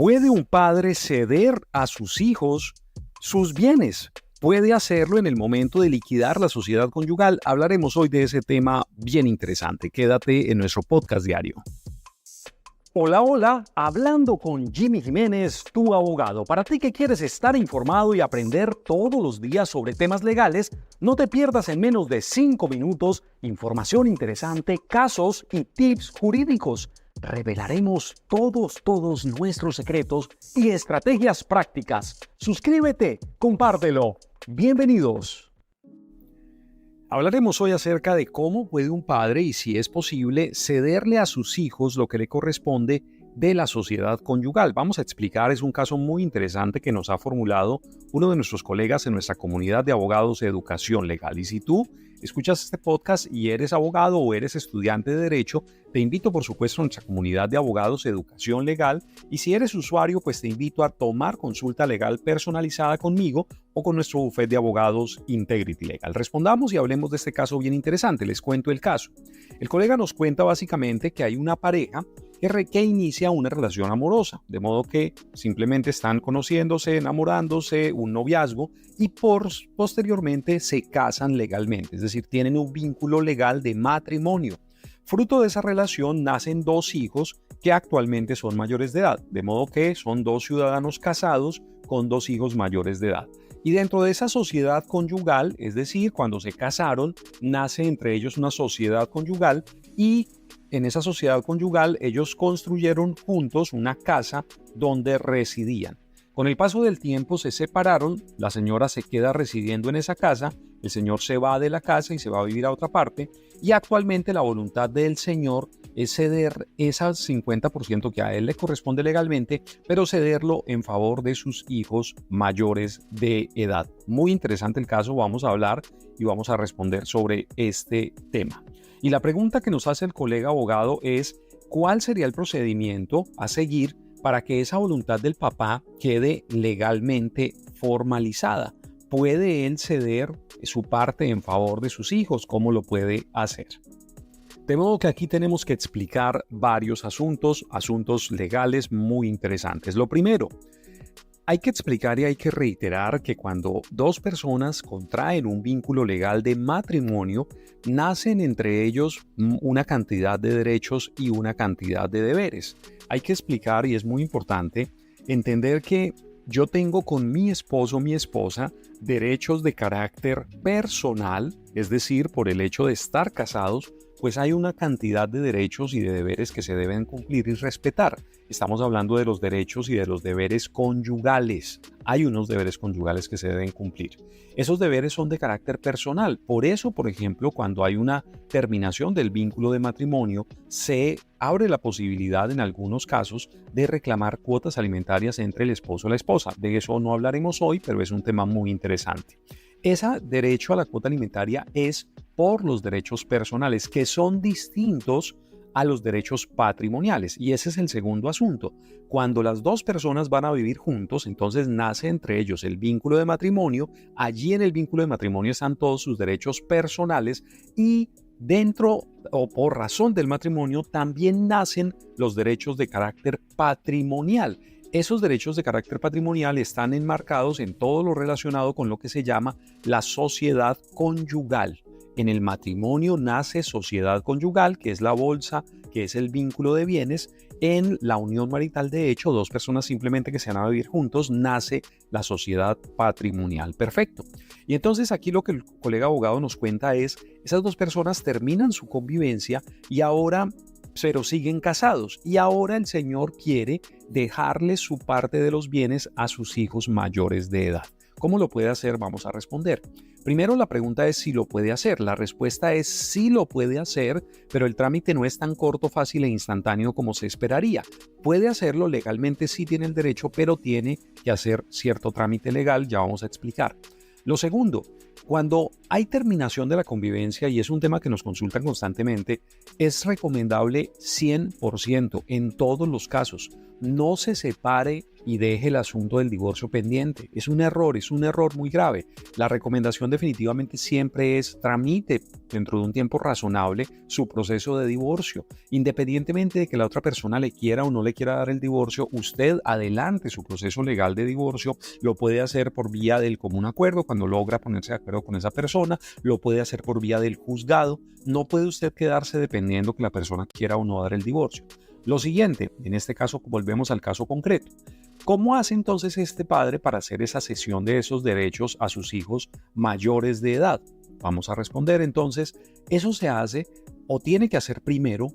¿Puede un padre ceder a sus hijos sus bienes? ¿Puede hacerlo en el momento de liquidar la sociedad conyugal? Hablaremos hoy de ese tema bien interesante. Quédate en nuestro podcast diario. Hola, hola, hablando con Jimmy Jiménez, tu abogado. Para ti que quieres estar informado y aprender todos los días sobre temas legales, no te pierdas en menos de 5 minutos información interesante, casos y tips jurídicos. Revelaremos todos nuestros secretos y estrategias prácticas. Suscríbete, compártelo. Bienvenidos. Hablaremos hoy acerca de cómo puede un padre, y si es posible, cederle a sus hijos lo que le corresponde de la sociedad conyugal. Vamos a explicar, es un caso muy interesante que nos ha formulado uno de nuestros colegas en nuestra comunidad de abogados de educación legal. Y si tú escuchas este podcast y eres abogado o eres estudiante de derecho, te invito por supuesto a nuestra comunidad de abogados de educación legal, y si eres usuario, pues te invito a tomar consulta legal personalizada conmigo o con nuestro bufete de abogados Integrity Legal. Respondamos y hablemos de este caso bien interesante. Les cuento el caso. El colega nos cuenta básicamente que hay una pareja que inicia una relación amorosa, de modo que simplemente están conociéndose, enamorándose, un noviazgo, y posteriormente se casan legalmente, es decir, tienen un vínculo legal de matrimonio. Fruto de esa relación nacen 2 hijos que actualmente son mayores de edad, de modo que son 2 ciudadanos casados con 2 hijos mayores de edad. Y dentro de esa sociedad conyugal, es decir, cuando se casaron, nace entre ellos una sociedad conyugal, y en esa sociedad conyugal ellos construyeron juntos una casa donde residían. Con el paso del tiempo se separaron, la señora se queda residiendo en esa casa, el señor se va de la casa y se va a vivir a otra parte, y actualmente la voluntad del señor es ceder ese 50% que a él le corresponde legalmente, pero cederlo en favor de sus hijos mayores de edad. Muy interesante el caso, vamos a hablar y vamos a responder sobre este tema. Y la pregunta que nos hace el colega abogado es: ¿cuál sería el procedimiento a seguir para que esa voluntad del papá quede legalmente formalizada? ¿Puede él ceder su parte en favor de sus hijos? ¿Cómo lo puede hacer? De modo que aquí tenemos que explicar varios asuntos legales muy interesantes. Lo primero, hay que explicar y hay que reiterar que cuando 2 personas contraen un vínculo legal de matrimonio, nacen entre ellos una cantidad de derechos y una cantidad de deberes. Hay que explicar, y es muy importante, entender que yo tengo con mi esposo o mi esposa derechos de carácter personal, es decir, por el hecho de estar casados, pues hay una cantidad de derechos y de deberes que se deben cumplir y respetar. Estamos hablando de los derechos y de los deberes conyugales. Hay unos deberes conyugales que se deben cumplir. Esos deberes son de carácter personal. Por eso, por ejemplo, cuando hay una terminación del vínculo de matrimonio, se abre la posibilidad en algunos casos de reclamar cuotas alimentarias entre el esposo y la esposa. De eso no hablaremos hoy, pero es un tema muy interesante. Ese derecho a la cuota alimentaria es por los derechos personales, que son distintos a los derechos patrimoniales. Y ese es el segundo asunto. Cuando las 2 personas van a vivir juntos, entonces nace entre ellos el vínculo de matrimonio. Allí en el vínculo de matrimonio están todos sus derechos personales, y dentro o por razón del matrimonio también nacen los derechos de carácter patrimonial. Esos derechos de carácter patrimonial están enmarcados en todo lo relacionado con lo que se llama la sociedad conyugal. En el matrimonio nace sociedad conyugal, que es la bolsa, que es el vínculo de bienes. En la unión marital, de hecho, 2 personas simplemente que se van a vivir juntos, nace la sociedad patrimonial. Perfecto. Y entonces aquí lo que el colega abogado nos cuenta es: esas 2 personas terminan su convivencia y ahora pero siguen casados, y ahora el señor quiere dejarle su parte de los bienes a sus hijos mayores de edad. ¿Cómo lo puede hacer? Vamos a responder. Primero, la pregunta es si lo puede hacer. La respuesta es sí lo puede hacer, pero el trámite no es tan corto, fácil e instantáneo como se esperaría. Puede hacerlo legalmente, sí tiene el derecho, pero tiene que hacer cierto trámite legal, ya vamos a explicar. Lo segundo, cuando hay terminación de la convivencia, y es un tema que nos consultan constantemente, es recomendable 100% en todos los casos. No se separe y deje el asunto del divorcio pendiente. Es un error muy grave. La recomendación definitivamente siempre es tramite dentro de un tiempo razonable su proceso de divorcio. Independientemente de que la otra persona le quiera o no le quiera dar el divorcio, usted adelante su proceso legal de divorcio. Lo puede hacer por vía del común acuerdo cuando logra ponerse de acuerdo con esa persona, lo puede hacer por vía del juzgado. No puede usted quedarse dependiendo que la persona quiera o no dar el divorcio. Lo siguiente, en este caso volvemos al caso concreto. ¿Cómo hace entonces este padre para hacer esa cesión de esos derechos a sus hijos mayores de edad? Vamos a responder entonces, eso se hace o tiene que hacer primero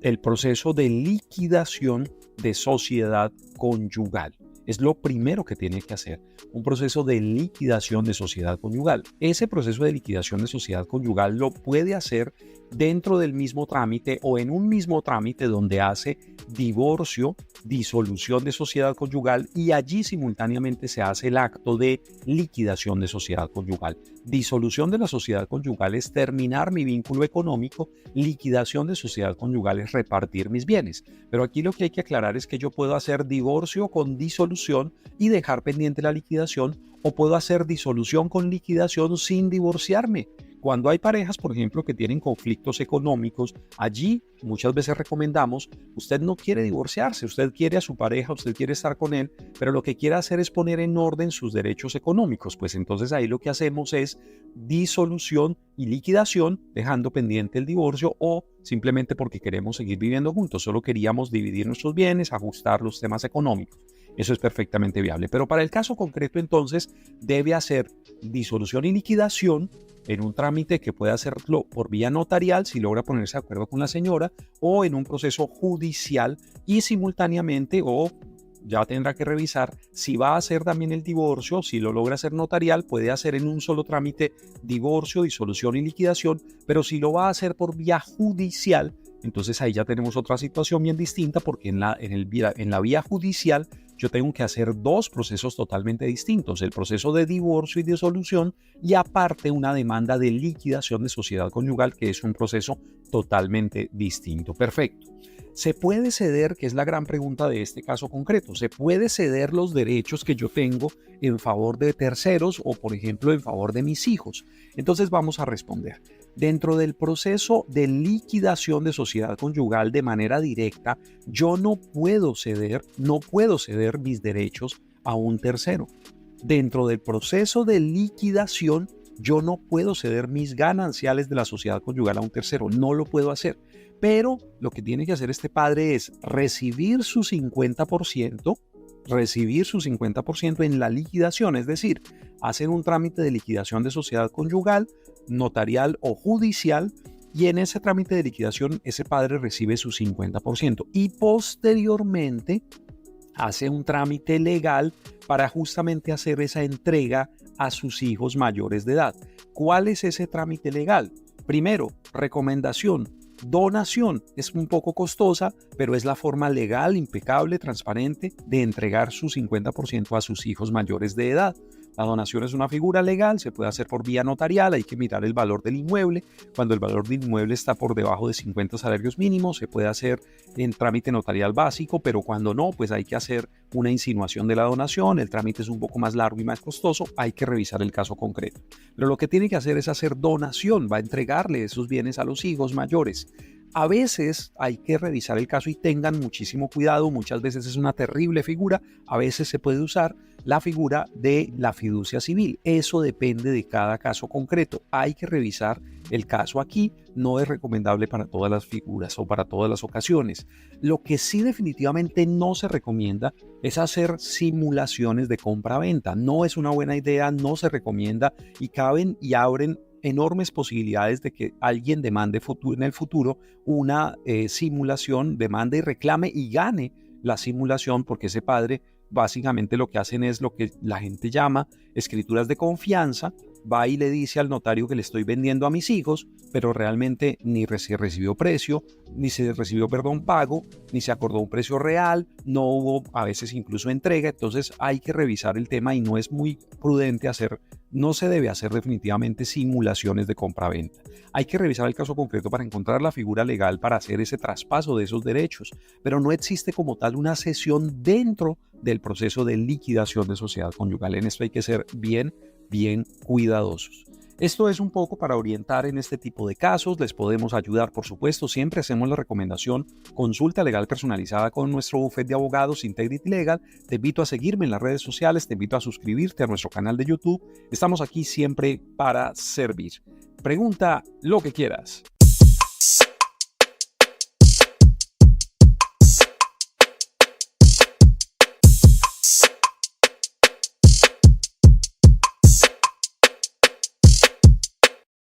el proceso de liquidación de sociedad conyugal. Es lo primero que tiene que hacer, un proceso de liquidación de sociedad conyugal. Ese proceso de liquidación de sociedad conyugal lo puede hacer dentro del mismo trámite o en un mismo trámite donde hace divorcio, disolución de sociedad conyugal y allí simultáneamente se hace el acto de liquidación de sociedad conyugal. Disolución de la sociedad conyugal es terminar mi vínculo económico, liquidación de sociedad conyugal es repartir mis bienes. Pero aquí lo que hay que aclarar es que yo puedo hacer divorcio con disolución y dejar pendiente la liquidación, o puedo hacer disolución con liquidación sin divorciarme. Cuando hay parejas, por ejemplo, que tienen conflictos económicos, allí muchas veces recomendamos, usted no quiere divorciarse, usted quiere a su pareja, usted quiere estar con él, pero lo que quiere hacer es poner en orden sus derechos económicos. Pues entonces ahí lo que hacemos es disolución y liquidación, dejando pendiente el divorcio, o simplemente porque queremos seguir viviendo juntos, solo queríamos dividir nuestros bienes, ajustar los temas económicos. Eso es perfectamente viable. Pero para el caso concreto, entonces, debe hacer disolución y liquidación en un trámite que puede hacerlo por vía notarial si logra ponerse de acuerdo con la señora, o en un proceso judicial, y simultáneamente, o ya tendrá que revisar si va a hacer también el divorcio. Si lo logra hacer notarial, puede hacer en un solo trámite divorcio, disolución y liquidación, pero si lo va a hacer por vía judicial, entonces ahí ya tenemos otra situación bien distinta, porque en la vía judicial yo tengo que hacer dos procesos totalmente distintos, el proceso de divorcio y disolución, y aparte una demanda de liquidación de sociedad conyugal, que es un proceso totalmente distinto. Perfecto. ¿Se puede ceder, que es la gran pregunta de este caso concreto? ¿Se puede ceder los derechos que yo tengo en favor de terceros o, por ejemplo, en favor de mis hijos? Entonces vamos a responder. Dentro del proceso de liquidación de sociedad conyugal de manera directa, yo no puedo ceder mis derechos a un tercero. Dentro del proceso de liquidación, yo no puedo ceder mis gananciales de la sociedad conyugal a un tercero, no lo puedo hacer. Pero lo que tiene que hacer este padre es recibir su 50%, en la liquidación, es decir, hacer un trámite de liquidación de sociedad conyugal, notarial o judicial, y en ese trámite de liquidación ese padre recibe su 50% y posteriormente hace un trámite legal para justamente hacer esa entrega a sus hijos mayores de edad. ¿Cuál es ese trámite legal? Primero, recomendación. Donación es un poco costosa, pero es la forma legal, impecable, transparente de entregar su 50% a sus hijos mayores de edad. La donación es una figura legal, se puede hacer por vía notarial, hay que mirar el valor del inmueble. Cuando el valor del inmueble está por debajo de 50 salarios mínimos, se puede hacer en trámite notarial básico, pero cuando no, pues hay que hacer una insinuación de la donación. El trámite es un poco más largo y más costoso, hay que revisar el caso concreto. Pero lo que tiene que hacer es hacer donación, va a entregarle esos bienes a los hijos mayores. A veces hay que revisar el caso y tengan muchísimo cuidado, muchas veces es una terrible figura, a veces se puede usar la figura de la fiducia civil. Eso depende de cada caso concreto. Hay que revisar el caso aquí, no es recomendable para todas las figuras o para todas las ocasiones. Lo que sí definitivamente no se recomienda es hacer simulaciones de compra-venta. No es una buena idea, no se recomienda y caben y abren enormes posibilidades de que alguien demande en el futuro una simulación, demande y reclame y gane la simulación, porque ese padre básicamente lo que hacen es lo que la gente llama escrituras de confianza. Va y le dice al notario que le estoy vendiendo a mis hijos, pero realmente ni se recibió precio, ni se recibió, pago, ni se acordó un precio real, no hubo a veces incluso entrega. Entonces hay que revisar el tema y no es muy prudente no se debe hacer definitivamente simulaciones de compra-venta. Hay que revisar el caso concreto para encontrar la figura legal para hacer ese traspaso de esos derechos, pero no existe como tal una cesión dentro del proceso de liquidación de sociedad conyugal. En esto hay que ser bien cuidadosos. Esto es un poco para orientar en este tipo de casos. Les podemos ayudar, por supuesto. Siempre hacemos la recomendación: consulta legal personalizada con nuestro bufete de abogados Integrity Legal. Te invito a seguirme en las redes sociales, te invito a suscribirte a nuestro canal de YouTube. Estamos aquí siempre para servir. Pregunta lo que quieras.